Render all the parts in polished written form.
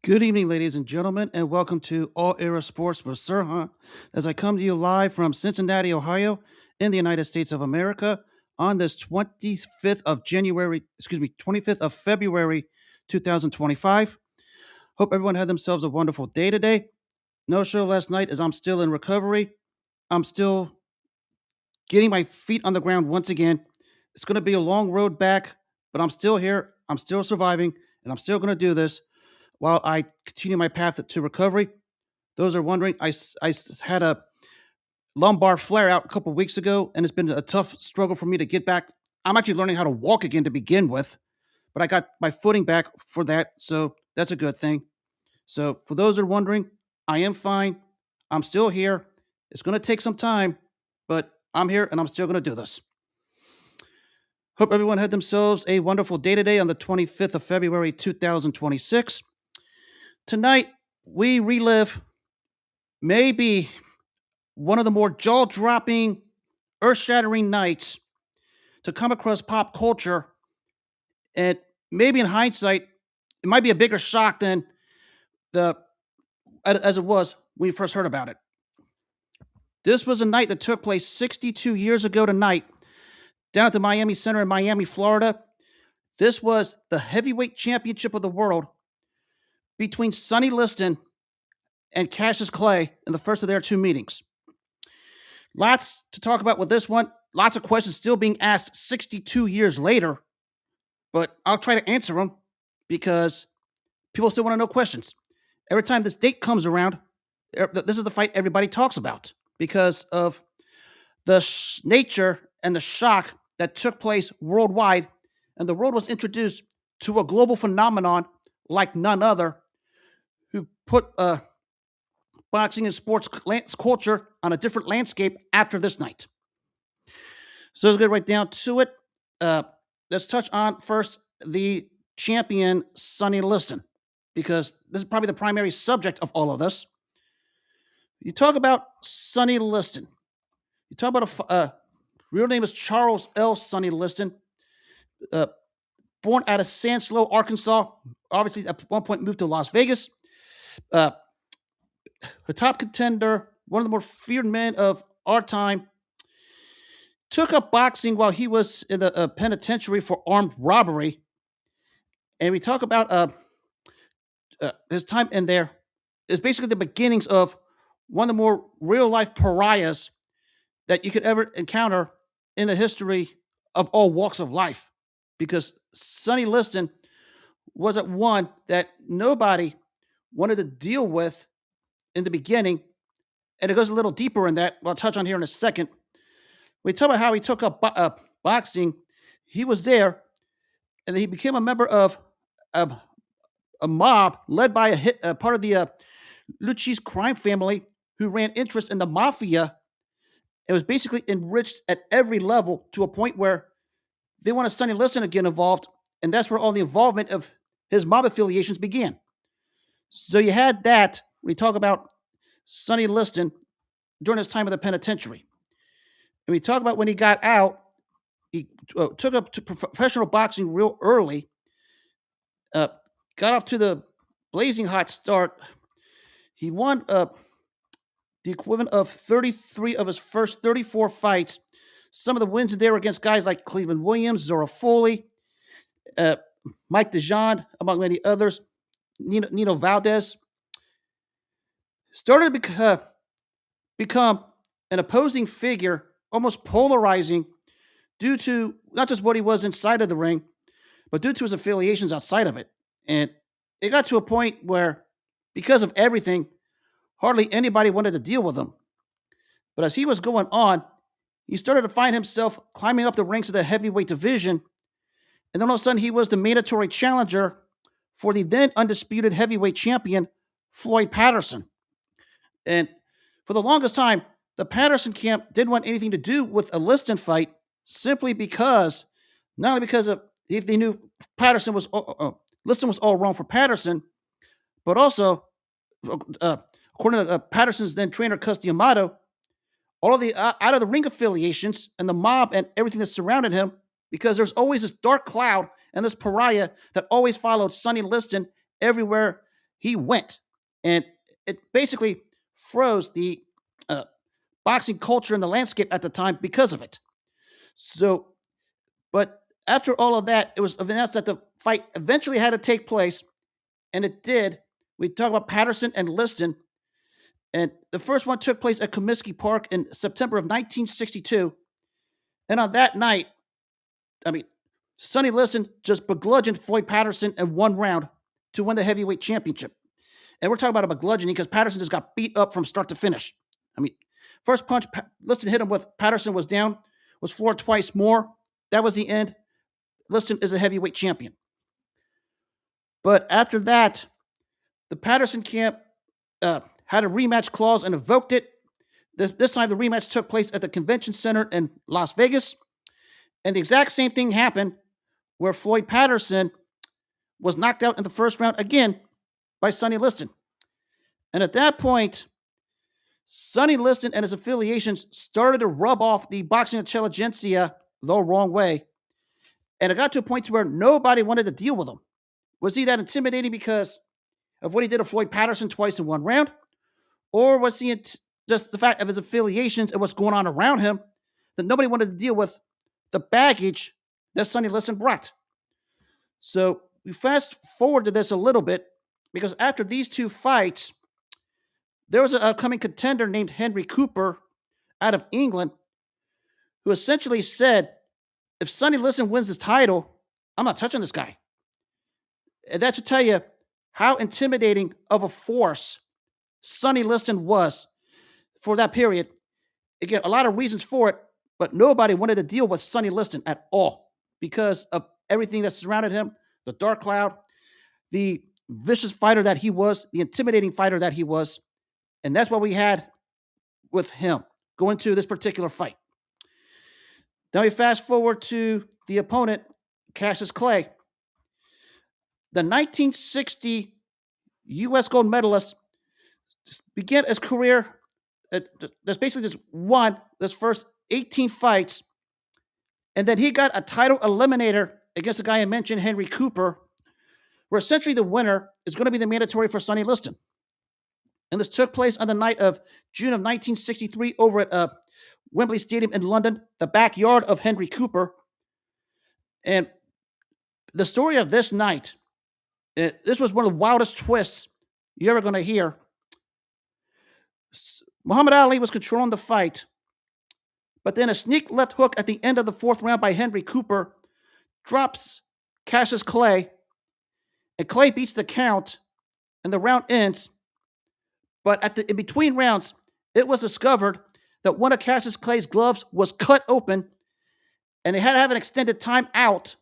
Good evening, ladies and gentlemen, and welcome to All Era Sports with Sir Hunt as I come to you live from Cincinnati, Ohio, in the United States of America on this 25th of February, 2025. Hope everyone had themselves a wonderful day today. No show last night as I'm still in recovery. I'm still getting my feet on the ground once again. It's going to be a long road back, but I'm still here. I'm still surviving, and I'm still going to do this while I continue my path to recovery. Those are wondering, had a lumbar flare out a couple weeks ago, and it's been a tough struggle for me to get back. I'm actually learning how to walk again to begin with, but I got my footing back for that, so that's a good thing. So, for those who are wondering, I am fine. I'm still here. It's going to take some time, but I'm here and I'm still going to do this. Hope everyone had themselves a wonderful day today on the 25th of February, 2026. Tonight, we relive maybe one of the more jaw dropping, earth shattering nights to come across pop culture. And maybe in hindsight, it might be a bigger shock than the as it was when we first heard about it. This was a night that took place 62 years ago tonight down at the Miami Center in Miami, Florida. This was the heavyweight championship of the world between Sonny Liston and Cassius Clay in the first of their two meetings. Lots to talk about with this one. Lots of questions still being asked 62 years later, but I'll try to answer them because people still want to know questions. Every time this date comes around, this is the fight everybody talks about because of the nature and the shock that took place worldwide, and the world was introduced to a global phenomenon like none other, who put boxing and sports culture on a different landscape after this night. So let's get right down to it. Let's touch on first the champion, Sonny Liston, because this is probably the primary subject of all of this. You talk about Sonny Liston. You talk about real name is Charles L. Sonny Liston, uh, born out of Sanslow, Arkansas. Obviously, at one point moved to Las Vegas. Uh, a top contender, one of the more feared men of our time. Took up boxing while he was in the penitentiary for armed robbery. And we talk about his time in there is basically the beginnings of one of the more real life pariahs that you could ever encounter in the history of all walks of life. Because Sonny Liston was at one that nobody wanted to deal with in the beginning. And it goes a little deeper in that. I'll touch on here in a second. We talk about how he took up boxing. He was there, and he became a member of a mob led by a part of the Lucci's crime family who ran interest in the mafia. It was basically enriched at every level to a point where they wanted Sonny Liston to get involved, and that's where all the involvement of his mob affiliations began. So you had that. We talk about Sonny Liston during his time in the penitentiary. And we talk about when he got out, he took up to professional boxing real early, uh, got off to the blazing hot start. He won the equivalent of 33 of his first 34 fights. Some of the wins there were against guys like Cleveland Williams, Zora Foley, uh, Mike DeJean, among many others, Nino Valdez. Started to become an opposing figure, almost polarizing, due to not just what he was inside of the ring, but due to his affiliations outside of it. And it got to a point where, because of everything, hardly anybody wanted to deal with him. But as he was going on, he started to find himself climbing up the ranks of the heavyweight division. And then all of a sudden, he was the mandatory challenger for the then undisputed heavyweight champion, Floyd Patterson. And for the longest time, the Patterson camp didn't want anything to do with a Liston fight simply because, not only because of they knew Patterson was Liston was all wrong for Patterson, but also according to Patterson's then trainer Cus D'Amato, all of the out of the ring affiliations and the mob and everything that surrounded him, because there's always this dark cloud and this pariah that always followed Sonny Liston everywhere he went, and it basically froze the uh, boxing culture and the landscape at the time because of it. So, but after all of that, it was announced that the fight eventually had to take place, and it did. We talk about Patterson and Liston, and the first one took place at Comiskey Park in September of 1962. And on that night, I mean, Sonny Liston just begludgeoned Floyd Patterson in one round to win the heavyweight championship. And we're talking about a begludgeoning because Patterson just got beat up from start to finish. I mean, first punch Liston hit him with, Patterson was down, was floored twice more. That was the end. Liston is a heavyweight champion. But after that, the Patterson camp had a rematch clause and invoked it. This time, the rematch took place at the Convention Center in Las Vegas. And the exact same thing happened where Floyd Patterson was knocked out in the first round again by Sonny Liston. And at that point, Sonny Liston and his affiliations started to rub off the boxing intelligentsia the wrong way. And it got to a point to where nobody wanted to deal with him. Was he that intimidating because of what he did to Floyd Patterson twice in one round? Or was he just the fact of his affiliations and what's going on around him that nobody wanted to deal with the baggage that Sonny Liston brought? So we fast forward to this a little bit because after these two fights, there was an upcoming contender named Henry Cooper out of England who essentially said, if Sonny Liston wins his title, I'm not touching this guy. And that should tell you how intimidating of a force Sonny Liston was for that period. Again, a lot of reasons for it, but nobody wanted to deal with Sonny Liston at all because of everything that surrounded him, the dark cloud, the vicious fighter that he was, the intimidating fighter that he was. And that's what we had with him going to this particular fight. Then we fast forward to the opponent, Cassius Clay. The 1960 U.S. gold medalist began his career, that's basically just won his first 18 fights, and then he got a title eliminator against the guy I mentioned, Henry Cooper, where essentially the winner is going to be the mandatory for Sonny Liston. And this took place on the night of June of 1963 over at Wembley Stadium in London, the backyard of Henry Cooper. And the story of this night, this was one of the wildest twists you're ever going to hear. Muhammad Ali was controlling the fight, but then a sneak left hook at the end of the fourth round by Henry Cooper drops Cassius Clay, and Clay beats the count, and the round ends. But in between rounds, it was discovered that one of Cassius Clay's gloves was cut open, and they had to have an extended time out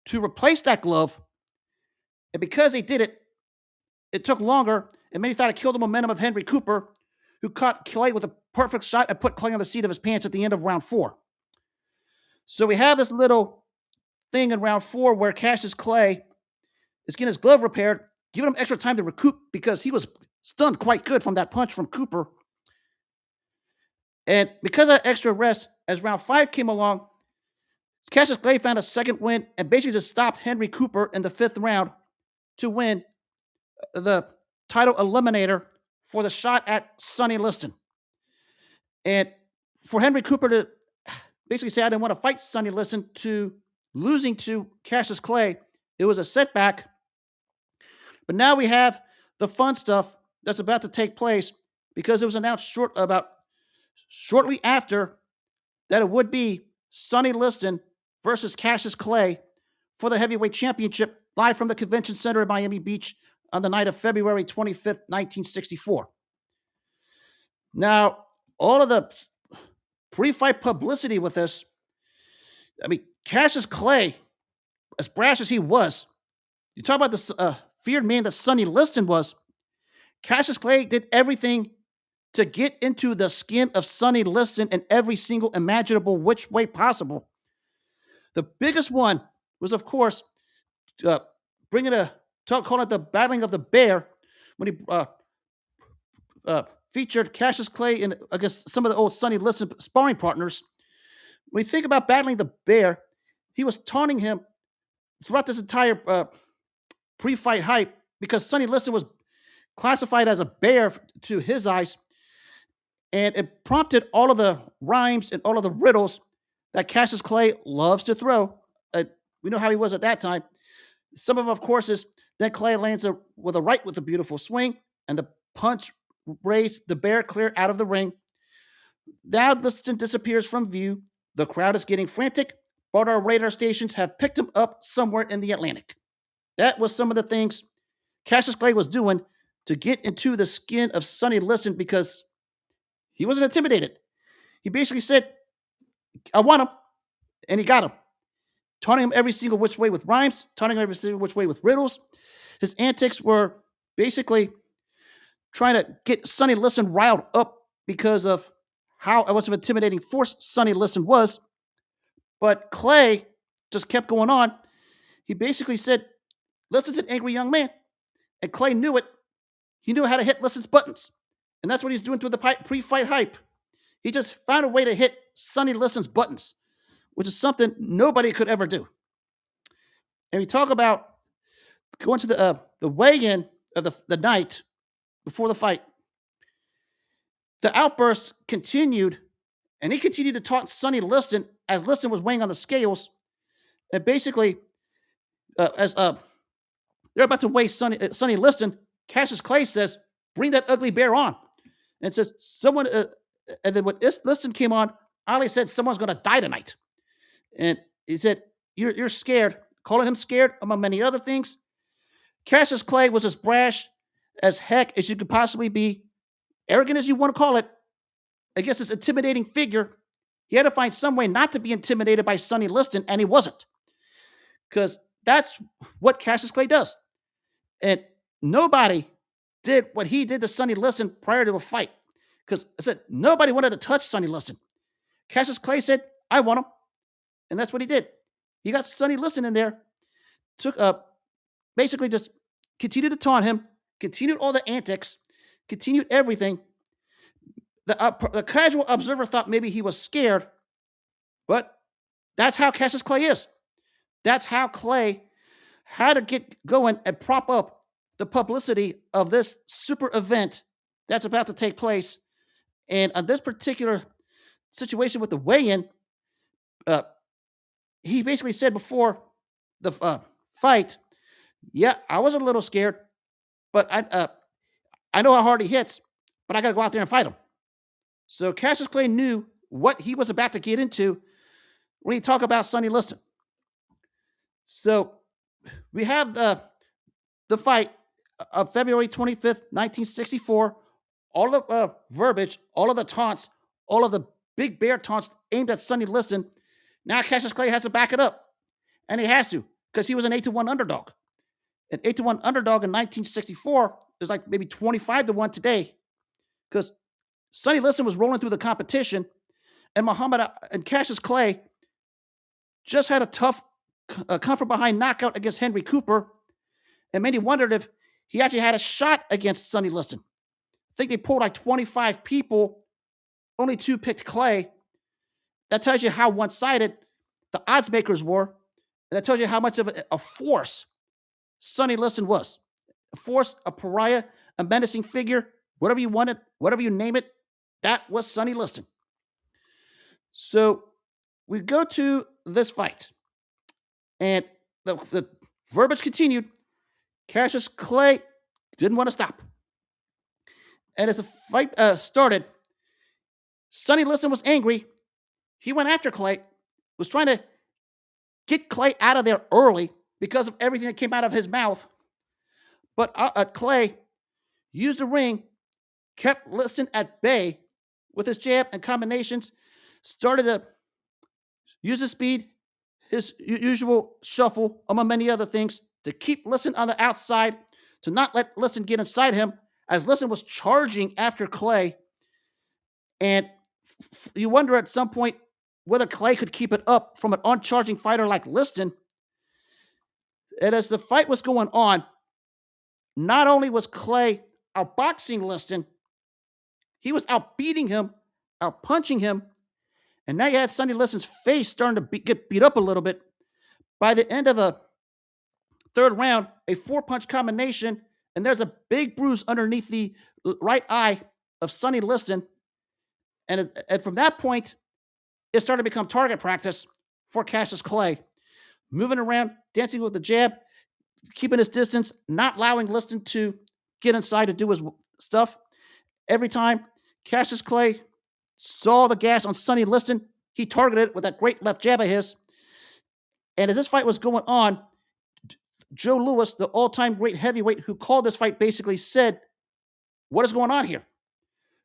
to replace that glove. And because they did it, it took longer, and many thought it killed the momentum of Henry Cooper, who caught Clay with a perfect shot and put Clay on the seat of his pants at the end of round 4. So we have this little thing in round 4 where Cassius Clay is getting his glove repaired, giving him extra time to recoup because he was stunned quite good from that punch from Cooper. And because of that extra rest, as round 5 came along, Cassius Clay found a second win and basically just stopped Henry Cooper in the 5th round to win the title eliminator for the shot at Sonny Liston. And for Henry Cooper to basically say, I didn't want to fight Sonny Liston, to losing to Cassius Clay, it was a setback. But now we have the fun stuff that's about to take place because it was announced shortly after that it would be Sonny Liston versus Cassius Clay for the heavyweight championship live from the Convention Center in Miami Beach on the night of February 25th, 1964. Now, all of the pre-fight publicity with this, I mean, Cassius Clay, as brash as he was, you talk about this feared man that Sonny Liston was, Cassius Clay did everything to get into the skin of Sonny Liston in every single imaginable which way possible. The biggest one was, of course, calling it the battling of the bear when he featured Cassius Clay against some of the old Sonny Liston sparring partners. When you think about battling the bear, he was taunting him throughout this entire pre-fight hype because Sonny Liston was classified as a bear to his eyes, and it prompted all of the rhymes and all of the riddles that Cassius Clay loves to throw. We know how he was at that time. Some of them, of course, is then Clay lands with a right with a beautiful swing, and the punch raised the bear clear out of the ring. Now Liston disappears from view. The crowd is getting frantic, but our radar stations have picked him up somewhere in the Atlantic. That was some of the things Cassius Clay was doing to get into the skin of Sonny Liston because he wasn't intimidated. He basically said, I want him, and he got him. Taunting him every single which way with rhymes, taunting him every single which way with riddles. His antics were basically trying to get Sonny Liston riled up because of how much of an intimidating force Sonny Liston was. But Clay just kept going on. He basically said, Liston's an angry young man. And Clay knew it. He knew how to hit Liston's buttons. And that's what he's doing through the pre-fight hype. He just found a way to hit Sonny Liston's buttons, which is something nobody could ever do. And we talk about going to the weigh-in of the night before the fight. The outbursts continued, and he continued to taunt Sonny Liston as Liston was weighing on the scales. And basically, as they're about to weigh Sonny Liston, Cassius Clay says, "Bring that ugly bear on," and says someone. And then when Liston came on, Ali said, "Someone's going to die tonight," and he said, "You're scared," calling him scared among many other things. Cassius Clay was as brash as heck as you could possibly be, arrogant as you want to call it, against this intimidating figure. He had to find some way not to be intimidated by Sonny Liston, and he wasn't. Because that's what Cassius Clay does. And nobody did what he did to Sonny Liston prior to a fight. Because I said, nobody wanted to touch Sonny Liston. Cassius Clay said, I want him. And that's what he did. He got Sonny Liston in there, took basically just continued to taunt him, continued all the antics, continued everything. The casual observer thought maybe he was scared, but that's how Cassius Clay is. That's how Clay had to get going and prop up the publicity of this super event that's about to take place. And on this particular situation with the weigh-in, he basically said before the fight, yeah, I was a little scared, but I know how hard he hits, but I got to go out there and fight him. So Cassius Clay knew what he was about to get into when he talked about Sonny Liston. So we have the fight of February 25th, 1964. All of the verbiage, all of the taunts, all of the big bear taunts aimed at Sonny Liston. Now Cassius Clay has to back it up. And he has to, because he was an 8-1 underdog. An 8-1 underdog in 1964 is like maybe 25-1 today. Because Sonny Liston was rolling through the competition, and Cassius Clay just had a tough come from behind knockout against Henry Cooper, and many wondered if he actually had a shot against Sonny Liston. I think they pulled like 25 people, only 2 picked Clay. That tells you how one-sided the odds makers were, and that tells you how much of a force Sonny Liston was. A force, a pariah, a menacing figure, whatever you want it, whatever you name it, that was Sonny Liston. So we go to this fight, and the verbiage continued. Cassius Clay didn't want to stop. And as the fight started, Sonny Liston was angry. He went after Clay, was trying to get Clay out of there early because of everything that came out of his mouth. But Clay used the ring, kept Liston at bay with his jab and combinations, started to use his speed, his usual shuffle, among many other things, to keep Liston on the outside, to not let Liston get inside him, as Liston was charging after Clay. And you wonder at some point whether Clay could keep it up from an uncharging fighter like Liston. And as the fight was going on, not only was Clay outboxing Liston, he was outbeating him, outpunching him, and now you had Sonny Liston's face starting to get beat up a little bit. By the end of the third round, a 4-punch combination and there's a big bruise underneath the right eye of Sonny Liston. And from that point, it started to become target practice for Cassius Clay, moving around, dancing with the jab, keeping his distance, not allowing Liston to get inside to do his stuff. Every time Cassius Clay saw the gas on Sonny Liston, he targeted it with that great left jab of his. And as this fight was going on, Joe Louis, the all-time great heavyweight who called this fight, basically said, "What is going on here?"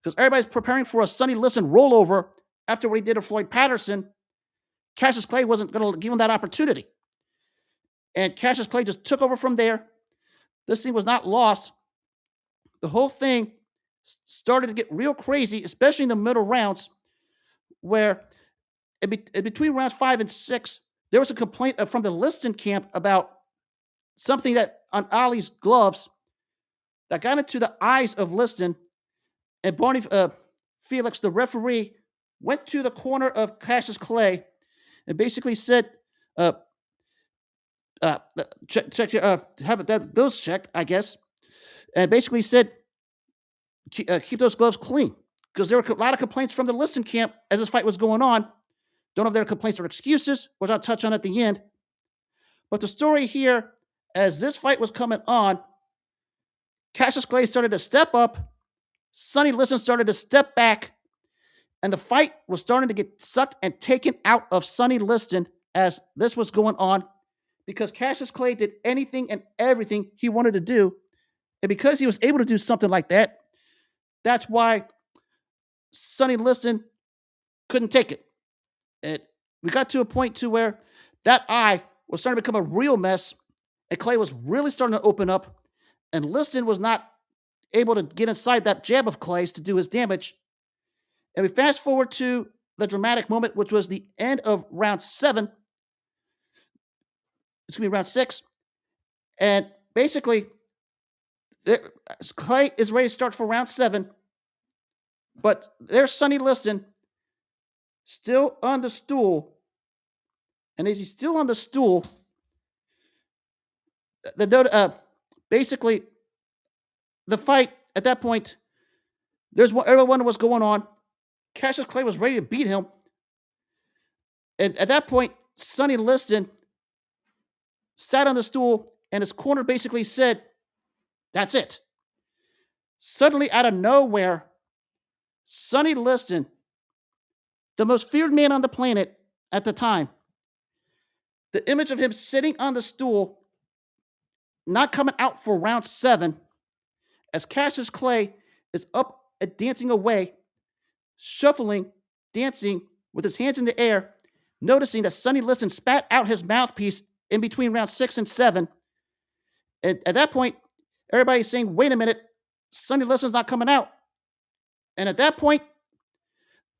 Because everybody's preparing for a Sonny Liston rollover after what he did to Floyd Patterson. Cassius Clay wasn't going to give him that opportunity. And Cassius Clay just took over from there. This thing was not lost. The whole thing started to get real crazy, especially in the middle rounds, where in between rounds 5 and 6, there was a complaint from the Liston camp about something that on Ali's gloves that got into the eyes of Liston. And Barney Felix, the referee, went to the corner of Cassius Clay and basically said, check have those checked, I guess, and basically said, keep those gloves clean, because there were a lot of complaints from the Liston camp as this fight was going on. Don't know if there are complaints or excuses, which I'll touch on at the end. But the story here, as this fight was coming on, Cassius Clay started to step up, Sonny Liston started to step back, and the fight was starting to get sucked and taken out of Sonny Liston as this was going on, because Cassius Clay did anything and everything he wanted to do. And because he was able to do something like that, that's why Sonny Liston couldn't take it. We got to a point to where that eye was starting to become a real mess, and Clay was really starting to open up, and Liston was not able to get inside that jab of Clay's to do his damage. And we fast forward to the dramatic moment, which was the end of round 7. It's going to be round 6. And basically, Clay is ready to start for round 7. But there's Sonny Liston still on the stool. And as he's still on the stool, basically, the fight at that point, everyone wondered what's going on. Cassius Clay was ready to beat him. And at that point, Sonny Liston sat on the stool, and his corner basically said, "That's it." Suddenly, out of nowhere, Sonny Liston, the most feared man on the planet at the time, the image of him sitting on the stool, not coming out for round 7, as Cassius Clay is up and dancing away, shuffling, dancing with his hands in the air, noticing that Sonny Liston spat out his mouthpiece in between rounds 6 and 7. And at that point, everybody's saying, "Wait a minute, Sonny Liston's not coming out." And at that point,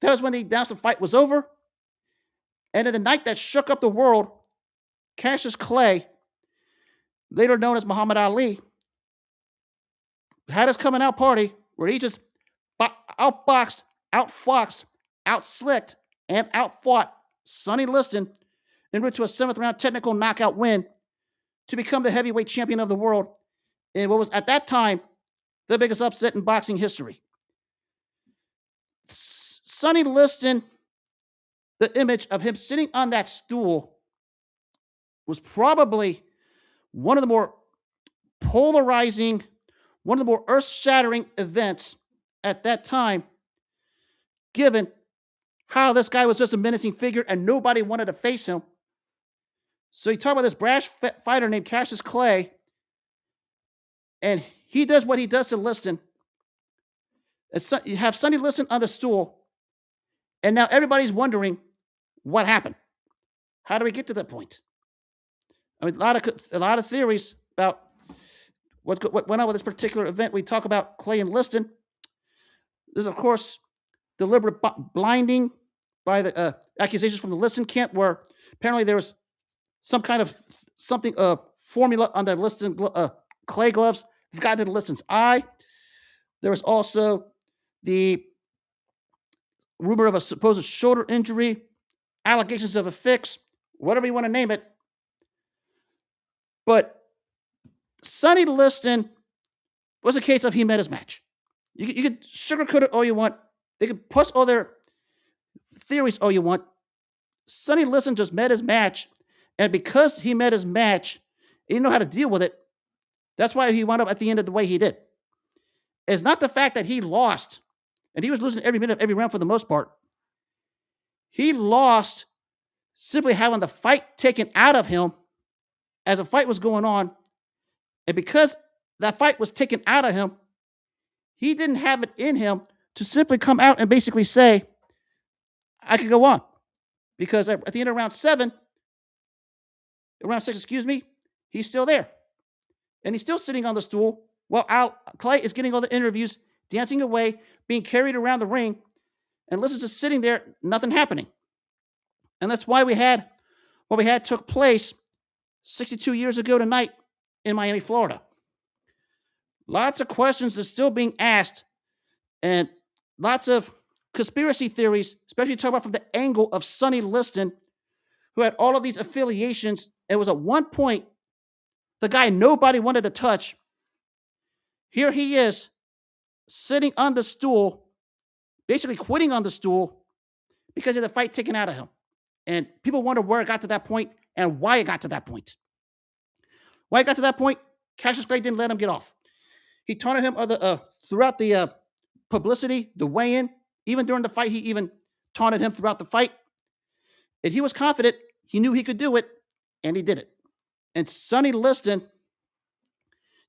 that was when they announced the fight was over. And in the night that shook up the world, Cassius Clay, later known as Muhammad Ali, had his coming out party where he just outboxed, outfoxed, outslicked, and outfought Sonny Liston en route to a 7th round technical knockout win to become the heavyweight champion of the world in what was at that time the biggest upset in boxing history. Sonny Liston, the image of him sitting on that stool, was probably one of the more polarizing, one of the more earth-shattering events at that time, given how this guy was just a menacing figure and nobody wanted to face him. So you talk about this brash fighter named Cassius Clay, and he does what he does to Liston. You have Sonny Liston on the stool, and now everybody's wondering what happened. How do we get to that point? I mean, a lot of theories about what went on with this particular event. We talk about Clay and Liston. There's, of course, deliberate blinding by the accusations from the Liston camp, where apparently there was some kind of formula on the Liston Clay gloves that got into Liston's eye. There was also the rumor of a supposed shoulder injury, allegations of a fix, whatever you want to name it. But Sonny Liston was a case of he met his match. You could sugarcoat it all you want. They could push all their theories all you want. Sonny Liston just met his match, and because he met his match, he didn't know how to deal with it. That's why he wound up at the end of the way he did. It's not the fact that he lost, and he was losing every minute of every round for the most part. He lost simply having the fight taken out of him as a fight was going on, and because that fight was taken out of him, he didn't have it in him to simply come out and basically say, I could go on. Because at the end of round six, excuse me, he's still there. And he's still sitting on the stool while Clay is getting all the interviews, dancing away, being carried around the ring, and Liston's just sitting there, nothing happening. And that's why what we had took place 62 years ago tonight in Miami, Florida. Lots of questions are still being asked, and lots of conspiracy theories, especially talk about from the angle of Sonny Liston, who had all of these affiliations. It was at one point the guy nobody wanted to touch. Here he is, sitting on the stool, basically quitting on the stool because of the fight taken out of him. And people wonder where it got to that point and why it got to that point. Why it got to that point, Cassius Clay didn't let him get off. He taunted him throughout the publicity, the weigh-in, even during the fight. He even taunted him throughout the fight. And he was confident. He knew he could do it, and he did it. And Sonny Liston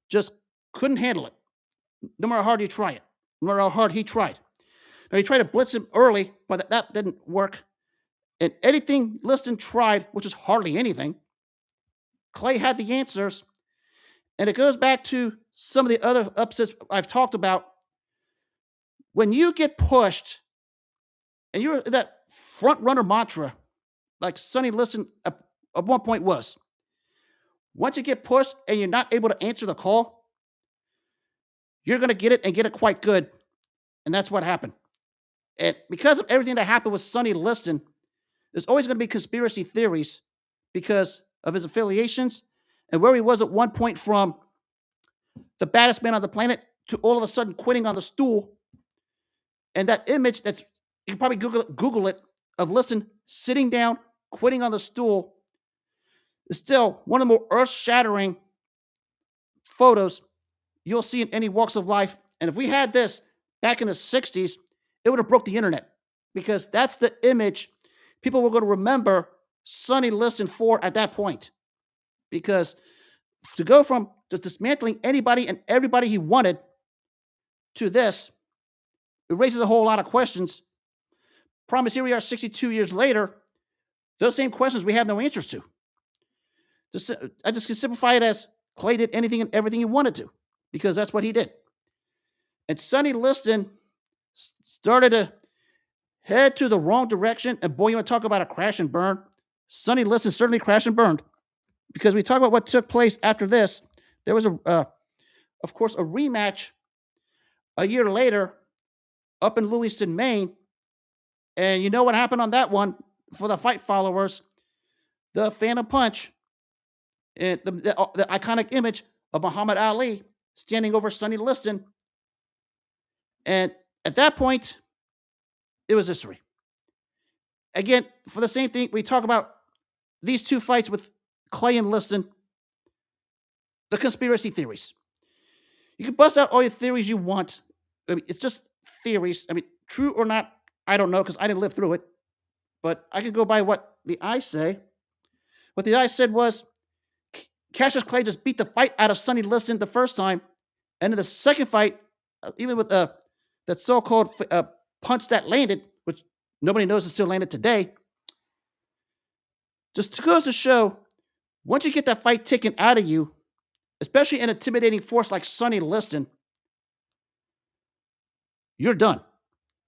just couldn't handle it, no matter how hard you try it, no matter how hard he tried. Now, he tried to blitz him early, but that didn't work. And anything Liston tried, which is hardly anything, Clay had the answers. And it goes back to some of the other upsets I've talked about. When you get pushed, and you're that front runner mantra, like Sonny Liston at one point was, once you get pushed and you're not able to answer the call, you're going to get it and get it quite good. And that's what happened. And because of everything that happened with Sonny Liston, there's always going to be conspiracy theories because of his affiliations and where he was at one point from the baddest man on the planet to all of a sudden quitting on the stool. And that image you can probably Google it of Liston sitting down, quitting on the stool is still one of the more earth-shattering photos you'll see in any walks of life. And if we had this back in the 60s, it would have broke the internet because that's the image people were going to remember Sonny Liston for at that point. Because to go from just dismantling anybody and everybody he wanted to this, it raises a whole lot of questions. Promise, here we are 62 years later, those same questions we have no answers to. I just can simplify it as Clay did anything and everything he wanted to, because that's what he did. And Sonny Liston started to head to the wrong direction. And boy, you want to talk about a crash and burn? Sonny Liston certainly crashed and burned, because we talk about what took place after this. There was, of course, a rematch a year later up in Lewiston, Maine. And you know what happened on that one for the fight followers? The Phantom Punch, and the iconic image of Muhammad Ali standing over Sonny Liston. And at that point, it was history. Again, for the same thing, we talk about these two fights with Clay and Liston, the conspiracy theories. You can bust out all your theories you want. I mean, it's just theories. I mean, true or not, I don't know because I didn't live through it. But I could go by what the eyes say. What the eyes said was Cassius Clay just beat the fight out of Sonny Liston the first time. And in the second fight, even with that so-called punch that landed, which nobody knows is still landed today, just goes to show, once you get that fight taken out of you, especially an intimidating force like Sonny Liston, you're done.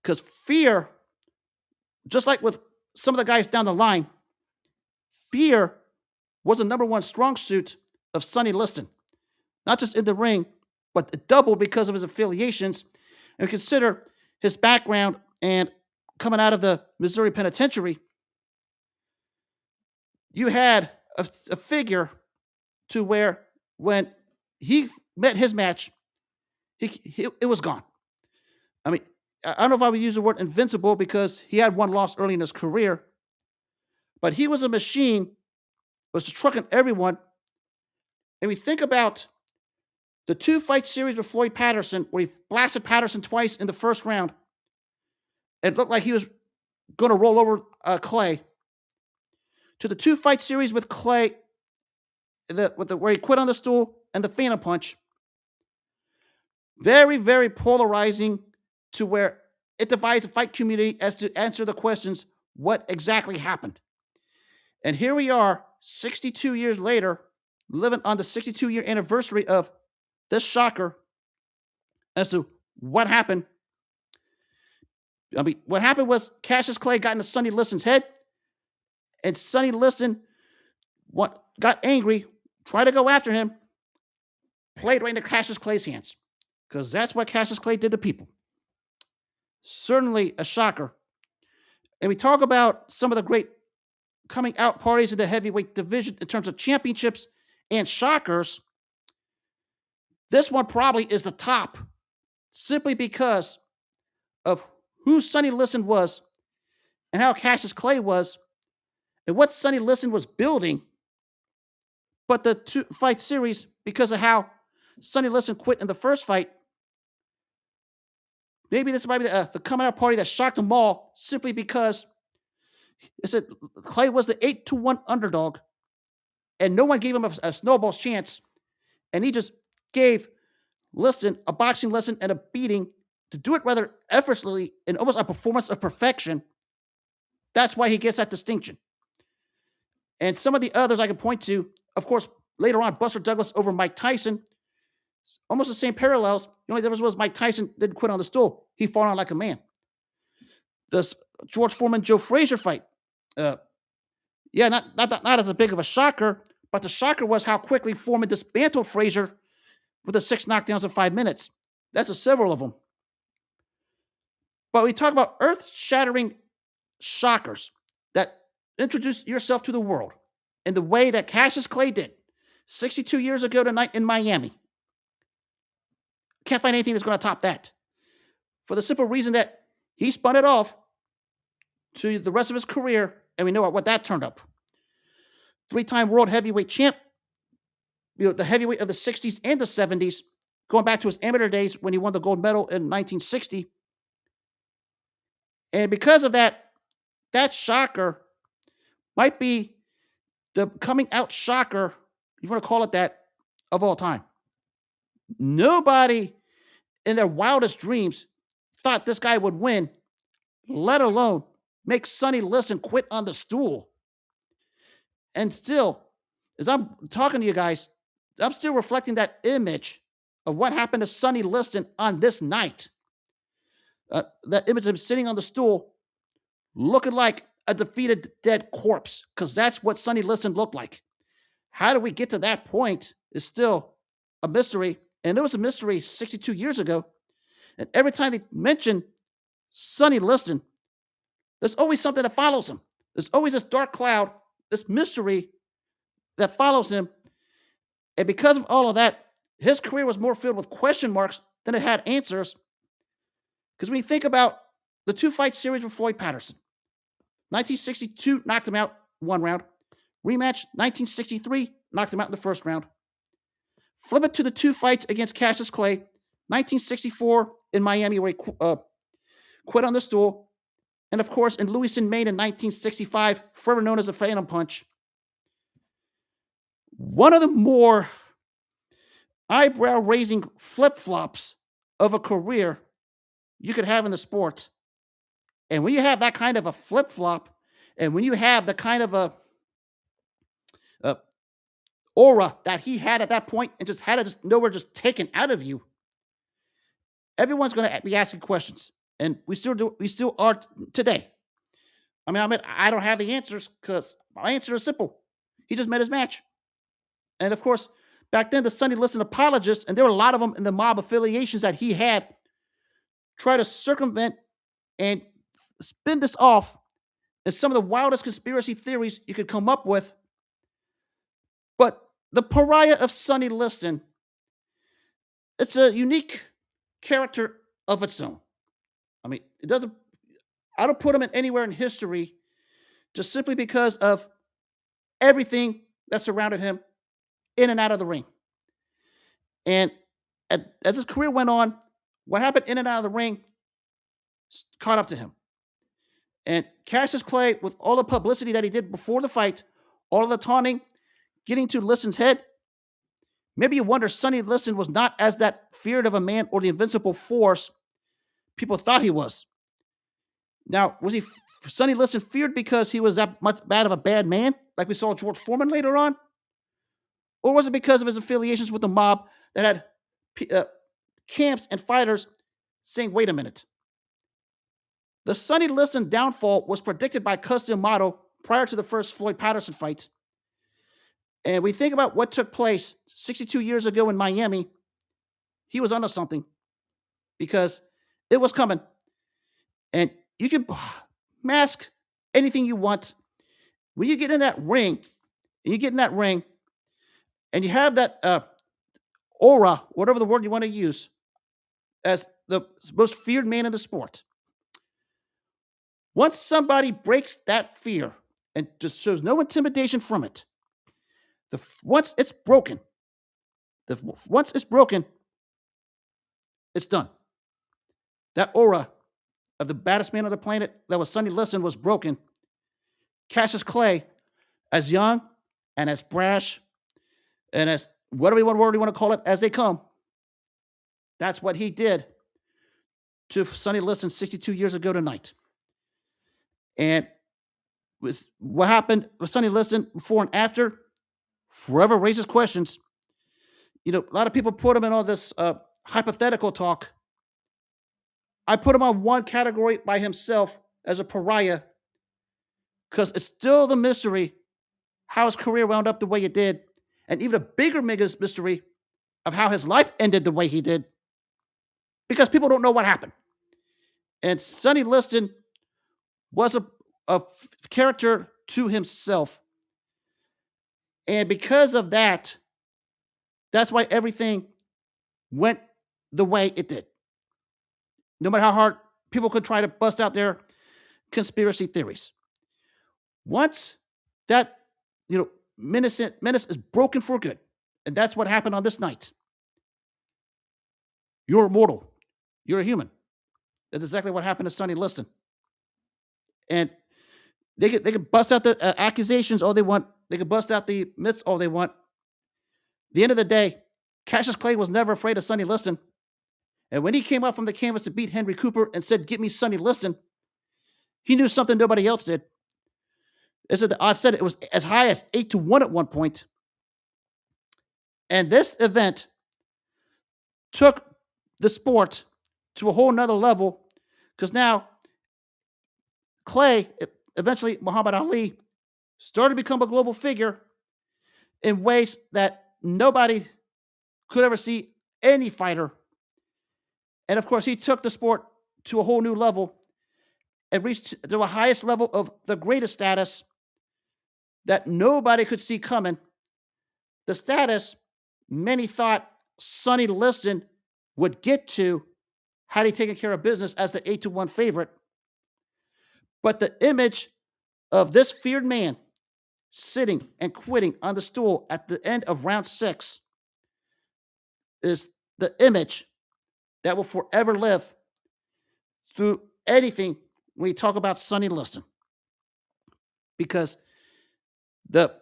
Because fear, just like with some of the guys down the line, fear was the number one strong suit of Sonny Liston. Not just in the ring, but double because of his affiliations. And consider his background and coming out of the Missouri Penitentiary, you had a figure to where when he met his match, it was gone. I mean, I don't know if I would use the word invincible because he had one loss early in his career, but he was a machine, was trucking everyone. And we think about the two fight series with Floyd Patterson, where he blasted Patterson twice in the first round. It looked like he was going to roll over Clay. To the two fight series with Clay, where he quit on the stool and the Phantom Punch. Very, very polarizing to where it divides the fight community as to answer the questions what exactly happened. And here we are, 62 years later, living on the 62-year anniversary of this shocker as to what happened. I mean, what happened was Cassius Clay got into Sonny Liston's head, and Sonny Liston got angry, tried to go after him, played right into Cassius Clay's hands, because that's what Cassius Clay did to people. Certainly a shocker. And we talk about some of the great coming out parties in the heavyweight division in terms of championships and shockers. This one probably is the top simply because of who Sonny Liston was and how Cassius Clay was and what Sonny Liston was building. But the two fight series, because of how Sonny Liston quit in the first fight, maybe this might be the coming out party that shocked them all simply because it said Clay was the 8-1 underdog and no one gave him a snowball's chance. And he just gave Liston a boxing lesson and a beating to do it rather effortlessly in almost a performance of perfection. That's why he gets that distinction. And some of the others I can point to, of course, later on, Buster Douglas over Mike Tyson, almost the same parallels. The only difference was Mike Tyson didn't quit on the stool. He fought on like a man. This George Foreman-Joe Frazier fight, not as a big of a shocker, but the shocker was how quickly Foreman dismantled Frazier with the 6 knockdowns in 5 minutes. That's several of them. But we talk about earth-shattering shockers that introduce yourself to the world in the way that Cassius Clay did 62 years ago tonight in Miami. Can't find anything that's going to top that. For the simple reason that he spun it off to the rest of his career, and we know what that turned up. 3-time world heavyweight champ, the heavyweight of the 60s and the 70s, going back to his amateur days when he won the gold medal in 1960. And because of that, that shocker might be the coming out shocker, you want to call it that, of all time. Nobody in their wildest dreams thought this guy would win, let alone make Sonny Liston quit on the stool. And still, as I'm talking to you guys, I'm still reflecting that image of what happened to Sonny Liston on this night. That image of him sitting on the stool, looking like a defeated dead corpse, because that's what Sonny Liston looked like. How do we get to that point is still a mystery, and it was a mystery 62 years ago. And every time they mention Sonny Liston, there's always something that follows him. There's always this dark cloud, this mystery that follows him. And because of all of that, his career was more filled with question marks than it had answers. Because when you think about the 2 fight series with Floyd Patterson, 1962 knocked him out 1 round. Rematch, 1963, knocked him out in the 1st round. Flip it to the 2 fights against Cassius Clay, 1964 in Miami where he quit on the stool. And of course, in Lewiston, Maine in 1965, forever known as the Phantom Punch. One of the more eyebrow-raising flip-flops of a career you could have in the sport. And when you have that kind of a flip-flop, and when you have the kind of a aura that he had at that point and just had it just nowhere just taken out of you, everyone's going to be asking questions. And we still are today. I don't have the answers because my answer is simple. He just met his match. And of course, back then, the Sonny Liston apologists, and there were a lot of them in the mob affiliations that he had, try to circumvent and spin this off as some of the wildest conspiracy theories you could come up with. But the pariah of Sonny Liston, it's a unique character of its own. I mean, it doesn't. I don't put him in anywhere in history just simply because of everything that surrounded him in and out of the ring. And as his career went on, what happened in and out of the ring caught up to him. And Cassius Clay, with all the publicity that he did before the fight, all of the taunting, getting to Liston's head, maybe you wonder Sonny Liston was not as that feared of a man or the invincible force people thought he was. Now, was he Sonny Liston feared because he was that much bad of a bad man, like we saw George Foreman later on? Or was it because of his affiliations with the mob that had camps and fighters saying, wait a minute? The Sonny Liston downfall was predicted by Cus D'Amato prior to the first Floyd Patterson fight. And we think about what took place 62 years ago in Miami, he was onto something because it was coming. And you can mask anything you want. When you get in that ring, and you have that aura, whatever the word you want to use, as the most feared man in the sport. Once somebody breaks that fear and just shows no intimidation from it, once it's broken, it's done. That aura of the baddest man on the planet that was Sonny Liston was broken. Cassius Clay, as young and as brash and as whatever word you want to call it, as they come, that's what he did to Sonny Liston 62 years ago tonight. And with what happened with Sonny Liston before and after, forever raises questions. A lot of people put him in all this hypothetical talk. I put him on one category by himself as a pariah because it's still the mystery how his career wound up the way it did, and even a bigger mystery of how his life ended the way he did because people don't know what happened. And Sonny Liston was a character to himself. And because of that, that's why everything went the way it did. No matter how hard people could try to bust out their conspiracy theories. Once that, menace is broken for good, and that's what happened on this night. You're immortal. You're a human. That's exactly what happened to Sonny Liston. And they could bust out the accusations all they want. They could bust out the myths all they want. At the end of the day, Cassius Clay was never afraid of Sonny Liston. And when he came up from the canvas to beat Henry Cooper and said, "Get me Sonny Liston," he knew something nobody else did. The odds said it was as high as 8-1 at one point. And this event took the sport to a whole nother level because now Clay, eventually Muhammad Ali, started to become a global figure in ways that nobody could ever see any fighter. And of course, he took the sport to a whole new level and reached to the highest level of the greatest status that nobody could see coming. The status many thought Sonny Liston would get to had he taken care of business as the 8-1 favorite. But the image of this feared man sitting and quitting on the stool at the end of round 6 is the image that will forever live through anything when you talk about Sonny Liston. Because the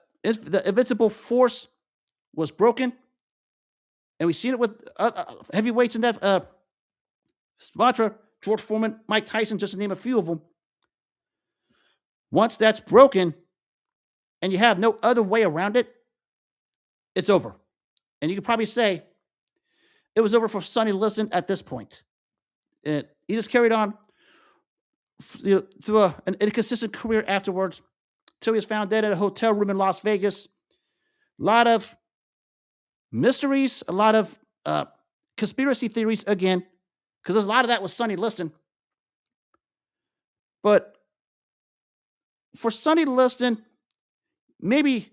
invincible force was broken, and we've seen it with heavyweights in that mantra, George Foreman, Mike Tyson, just to name a few of them. Once that's broken and you have no other way around it, it's over. And you could probably say it was over for Sonny Liston at this point. He just carried on through an inconsistent career afterwards until he was found dead in a hotel room in Las Vegas. A lot of mysteries, a lot of conspiracy theories again, because there's a lot of that with Sonny Liston. But for Sonny Liston, maybe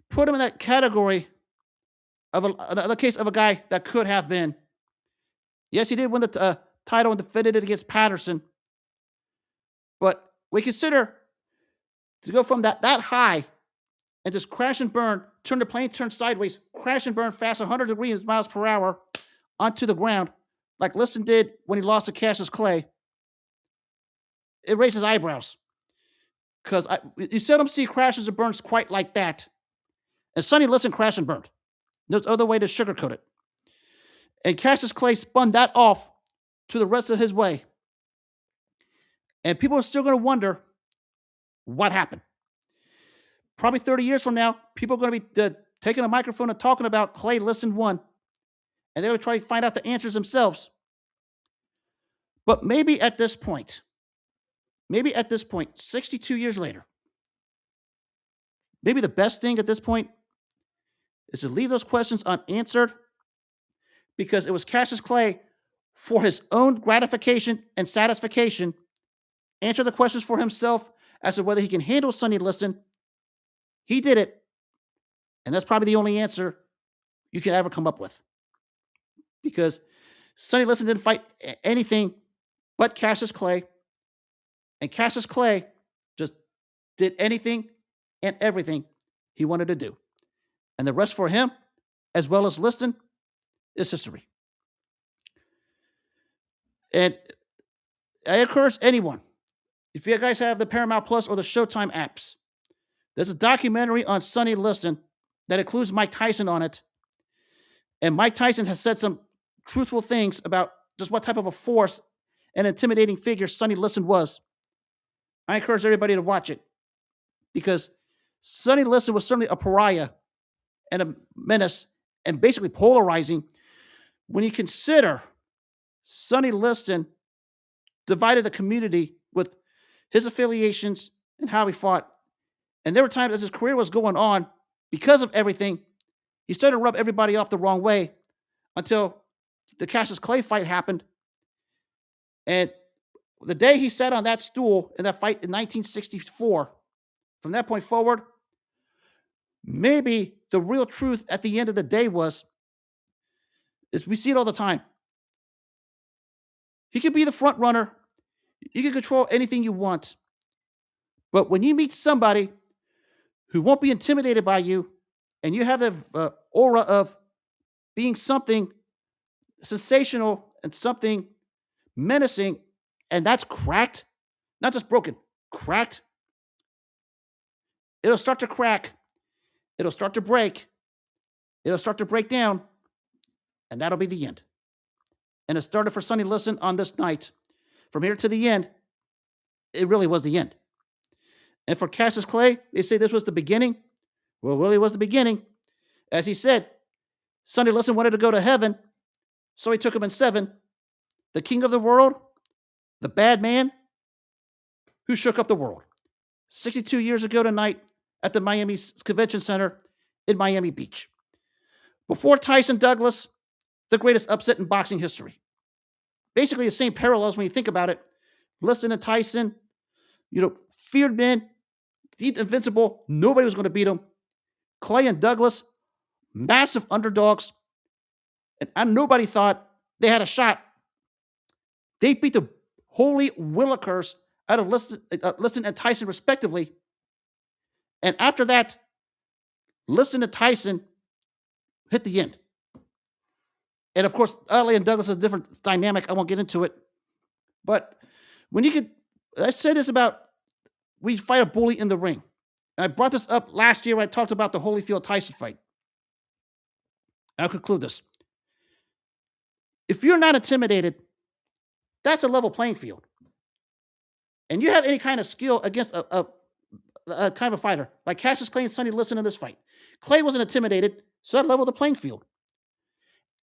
put him in that category of another case of a guy that could have been Yes, he did win the title and defended it against Patterson. But we consider to go from that high and just crash and burn, turn the plane, turn sideways, crash and burn fast, 100 degrees miles per hour onto the ground, like Liston did when he lost to Cassius Clay. It raises eyebrows because you seldom see crashes and burns quite like that. And Sonny Liston crashed and burned. There's no other way to sugarcoat it. And Cassius Clay spun that off to the rest of his way. And people are still going to wonder what happened. Probably 30 years from now, people are going to be taking a microphone and talking about Clay-Liston 1. And they're going to try to find out the answers themselves. But maybe at this point, 62 years later, maybe the best thing at this point is to leave those questions unanswered because it was Cassius Clay, for his own gratification and satisfaction, answer the questions for himself as to whether he can handle Sonny Liston. He did it, and that's probably the only answer you can ever come up with. Because Sonny Liston didn't fight anything but Cassius Clay, and Cassius Clay just did anything and everything he wanted to do. And the rest for him, as well as Liston, is history. And I encourage anyone, if you guys have the Paramount Plus or the Showtime apps, there's a documentary on Sonny Liston that includes Mike Tyson on it. And Mike Tyson has said some truthful things about just what type of a force and intimidating figure Sonny Liston was. I encourage everybody to watch it because Sonny Liston was certainly a pariah and a menace and basically polarizing when you consider Sonny Liston divided the community with his affiliations and how he fought. And there were times as his career was going on, because of everything, he started to rub everybody off the wrong way until the Cassius Clay fight happened. And the day he sat on that stool in that fight in 1964, from that point forward, maybe the real truth at the end of the day is we see it all the time. He could be the front runner. You can control anything you want. But when you meet somebody who won't be intimidated by you, and you have the aura of being something sensational and something menacing, and that's cracked, not just broken, cracked, it'll start to crack, it'll start to break, it'll start to break down, and that'll be the end. And it started for Sonny Liston on this night. From here to the end, it really was the end. And for Cassius Clay, they say this was the beginning. Well, it really was the beginning. As he said, Sonny Liston wanted to go to heaven, so he took him in 7. The king of the world, the bad man who shook up the world. 62 years ago tonight at the Miami Convention Center in Miami Beach. Before Tyson Douglas, the greatest upset in boxing history. Basically the same parallels when you think about it. Liston and Tyson, feared men, invincible, nobody was going to beat them. Clay and Douglas, massive underdogs, and nobody thought they had a shot. They beat the holy willikers out of Liston and Tyson respectively. And after that, Liston and Tyson hit the end. And of course, Ali and Douglas is a different dynamic. I won't get into it. But I said this about, we fight a bully in the ring. And I brought this up last year when I talked about the Holyfield-Tyson fight. I'll conclude this. If you're not intimidated, that's a level playing field. And you have any kind of skill against a kind of a fighter, like Cassius Clay and Sonny Liston in this fight. Clay wasn't intimidated, so that leveled the playing field.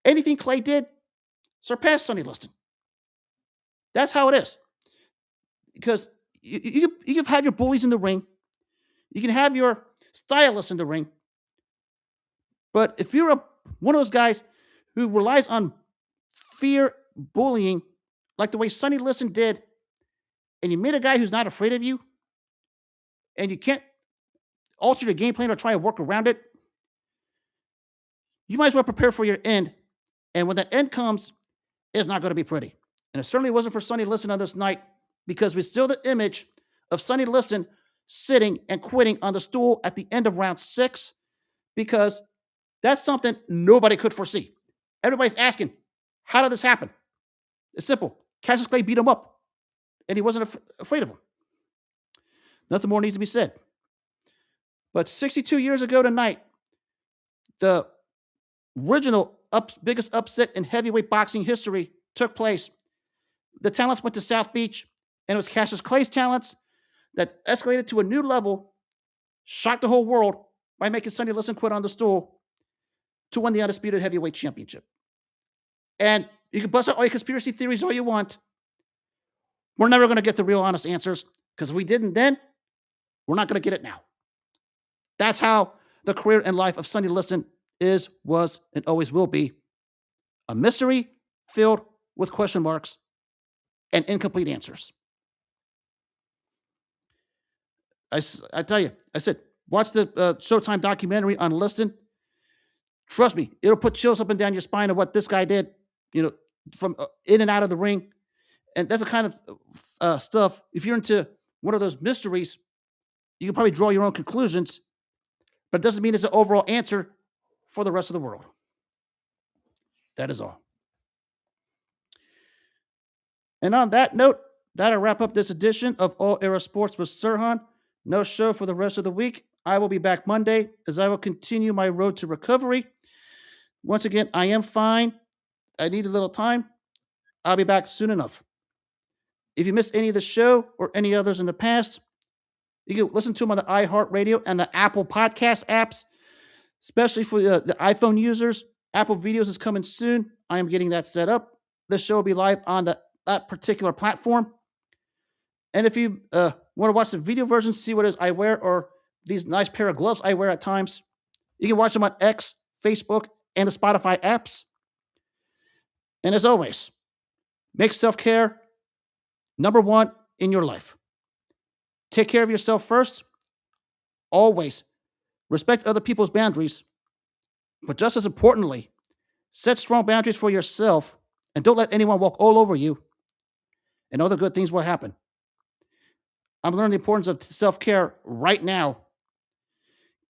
Anything Clay did surpassed Sonny Liston. That's how it is. Because you can have your bullies in the ring. You can have your stylists in the ring. But if you're one of those guys who relies on fear bullying, like the way Sonny Liston did, and you meet a guy who's not afraid of you, and you can't alter your game plan or try to work around it, you might as well prepare for your end. And when that end comes, is not going to be pretty. And it certainly wasn't for Sonny Liston on this night because we still the image of Sonny Liston sitting and quitting on the stool at the end of round 6 because that's something nobody could foresee. Everybody's asking, how did this happen? It's simple. Cassius Clay beat him up, and he wasn't afraid of him. Nothing more needs to be said. But 62 years ago tonight, the original biggest upset in heavyweight boxing history took place. The talents went to South Beach, and it was Cassius Clay's talents that escalated to a new level, shocked the whole world by making Sonny Liston quit on the stool to win the undisputed heavyweight championship. And you can bust out all your conspiracy theories all you want. We're never going to get the real honest answers because if we didn't then, we're not going to get it now. That's how the career and life of Sonny Liston is, was, and always will be. A mystery filled with question marks and incomplete answers. I tell you, I said, watch the Showtime documentary on Liston. Trust me, it'll put chills up and down your spine of what this guy did, from in and out of the ring. And that's the kind of stuff, if you're into one of those mysteries, you can probably draw your own conclusions, but it doesn't mean it's an overall answer for the rest of the world. That is all. And on that note, that'll wrap up this edition of All Era Sports with Sirhan. No show for the rest of the week. I will be back Monday as I will continue my road to recovery. Once again, I am fine. I need a little time. I'll be back soon enough. If you missed any of the show or any others in the past, you can listen to them on the iHeartRadio and the Apple Podcast apps, especially for the iPhone users. Apple Videos is coming soon. I am getting that set up. The show will be live on that particular platform. And if you want to watch the video version, see what it is I wear or these nice pair of gloves I wear at times, you can watch them on X, Facebook, and the Spotify apps. And as always, make self-care number one in your life. Take care of yourself first. Always respect other people's boundaries. But just as importantly, set strong boundaries for yourself and don't let anyone walk all over you. And other good things will happen. I'm learning the importance of self-care right now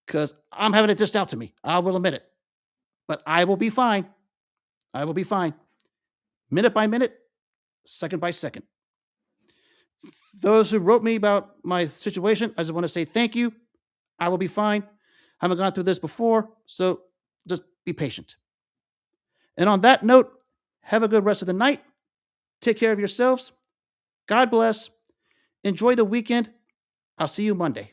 because I'm having it dished out to me. I will admit it. But I will be fine. I will be fine. Minute by minute, second by second. Those who wrote me about my situation, I just want to say thank you. I will be fine. I haven't gone through this before, so just be patient. And on that note, have a good rest of the night. Take care of yourselves. God bless. Enjoy the weekend. I'll see you Monday.